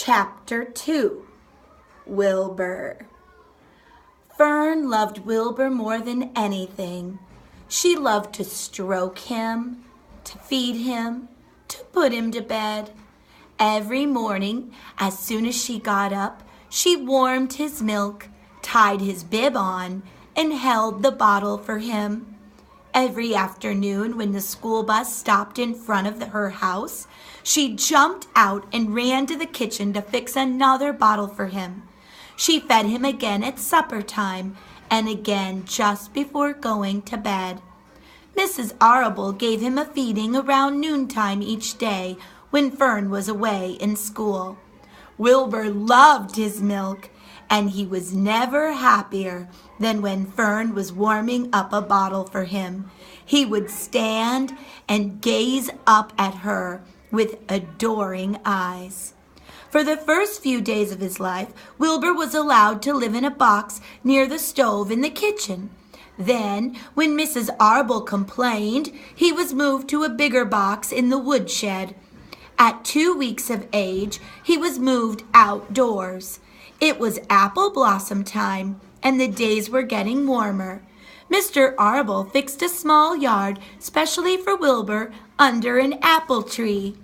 Chapter 2 Wilbur. Fern loved Wilbur more than anything. She loved to stroke him, to feed him, to put him to bed. Every morning, as soon as she got up, she warmed his milk, tied his bib on, and held the bottle for him. Every afternoon, when the school bus stopped in front of her house, she jumped out and ran to the kitchen to fix another bottle for him. She fed him again at supper time and again just before going to bed. Mrs. Arable gave him a feeding around noontime each day when Fern was away in school. Wilbur loved his milk, and he was never happier than when Fern was warming up a bottle for him. He would stand and gaze up at her with adoring eyes. For the first few days of his life, Wilbur was allowed to live in a box near the stove in the kitchen. Then, when Mrs. Arable complained, he was moved to a bigger box in the woodshed. At 2 weeks of age, he was moved outdoors. It was apple blossom time, and the days were getting warmer. Mr. Arable fixed a small yard specially for Wilbur under an apple tree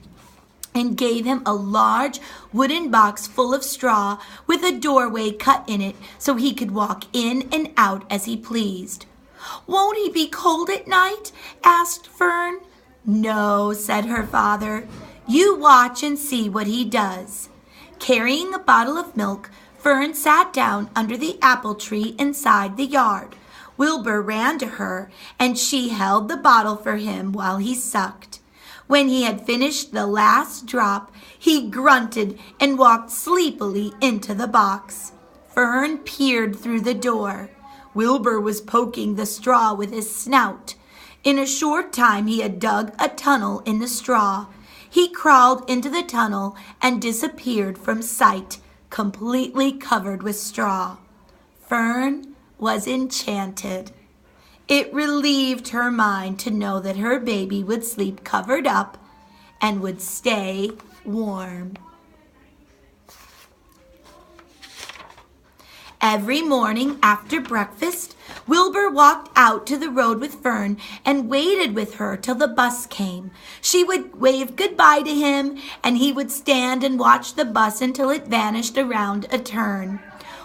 and gave him a large wooden box full of straw with a doorway cut in it so he could walk in and out as he pleased. "Won't he be cold at night?" asked Fern. "No," said her father. "You watch and see what he does." Carrying a bottle of milk, Fern sat down under the apple tree inside the yard. Wilbur ran to her, and she held the bottle for him while he sucked. When he had finished the last drop, he grunted and walked sleepily into the box. Fern peered through the door. Wilbur was poking the straw with his snout. In a short time he had dug a tunnel in the straw. He crawled into the tunnel and disappeared from sight, completely covered with straw. Fern was enchanted. It relieved her mind to know that her baby would sleep covered up and would stay warm. Every morning after breakfast, Wilbur walked out to the road with Fern and waited with her till the bus came. She would wave goodbye to him, and he would stand and watch the bus until it vanished around a turn.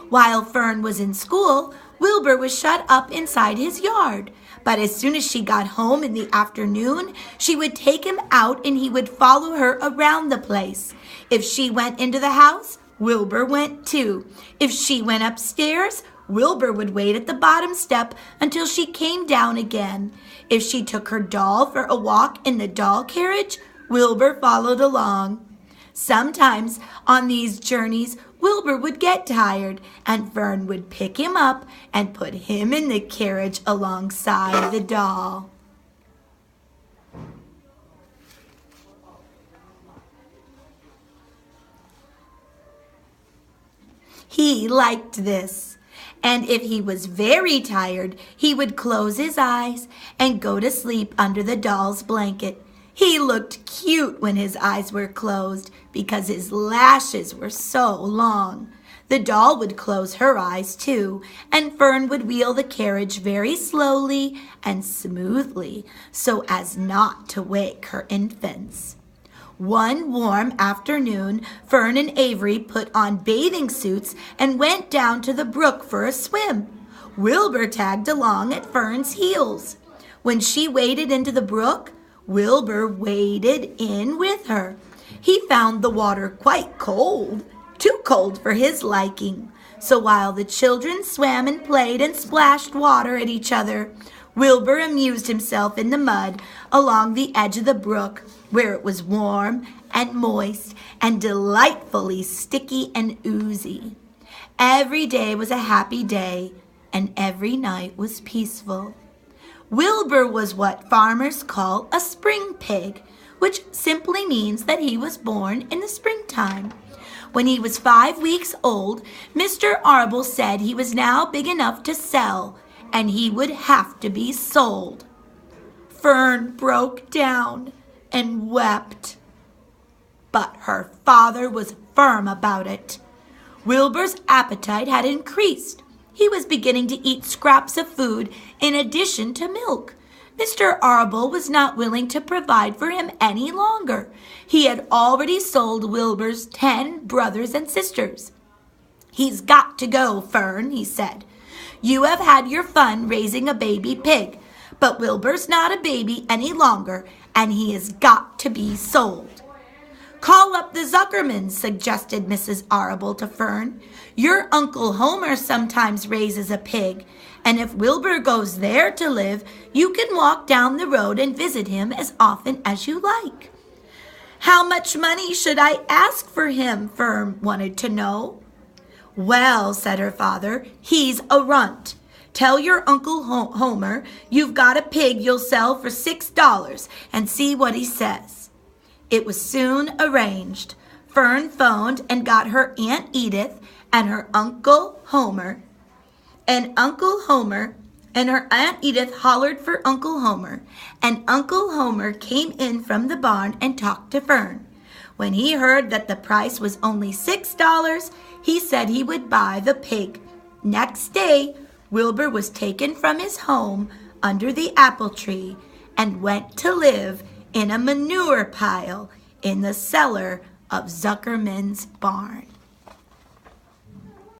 While Fern was in school, Wilbur was shut up inside his yard. But as soon as she got home in the afternoon, she would take him out and he would follow her around the place. If she went into the house, Wilbur went too. If she went upstairs, Wilbur would wait at the bottom step until she came down again. If she took her doll for a walk in the doll carriage, Wilbur followed along. Sometimes on these journeys, Wilbur would get tired, and Fern would pick him up and put him in the carriage alongside the doll. He liked this, and if he was very tired, he would close his eyes and go to sleep under the doll's blanket. He looked cute when his eyes were closed because his lashes were so long. The doll would close her eyes too, and Fern would wheel the carriage very slowly and smoothly so as not to wake her infants. One warm afternoon, Fern and Avery put on bathing suits and went down to the brook for a swim. Wilbur tagged along at Fern's heels. When she waded into the brook, Wilbur waded in with her. He found the water quite cold, too cold for his liking. So while the children swam and played and splashed water at each other, Wilbur amused himself in the mud along the edge of the brook, where it was warm and moist and delightfully sticky and oozy. Every day was a happy day, and every night was peaceful. Wilbur was what farmers call a spring pig, which simply means that he was born in the springtime. When he was 5 weeks old, Mr. Arable said he was now big enough to sell, and he would have to be sold. Fern broke down and wept. but her father was firm about it. Wilbur's appetite had increased. He was beginning to eat scraps of food in addition to milk. Mr. Arable was not willing to provide for him any longer. He had already sold Wilbur's 10 brothers and sisters. "He's got to go, Fern," he said. "You have had your fun raising a baby pig, but Wilbur's not a baby any longer, and he has got to be sold." "Call up the Zuckermans," suggested Mrs. Arable to Fern. "Your Uncle Homer sometimes raises a pig, and if Wilbur goes there to live, you can walk down the road and visit him as often as you like." "How much money should I ask for him?" Fern wanted to know. "Well," said her father, "he's a runt. Tell your Uncle Homer you've got a pig you'll sell for $6 and see what he says." It was soon arranged. Fern phoned and got her Aunt Edith and her Uncle Homer. And her Aunt Edith hollered for Uncle Homer. And Uncle Homer came in from the barn and talked to Fern. When he heard that the price was only $6, he said he would buy the pig. Next day, Wilbur was taken from his home under the apple tree and went to live in a manure pile in the cellar of Zuckerman's barn.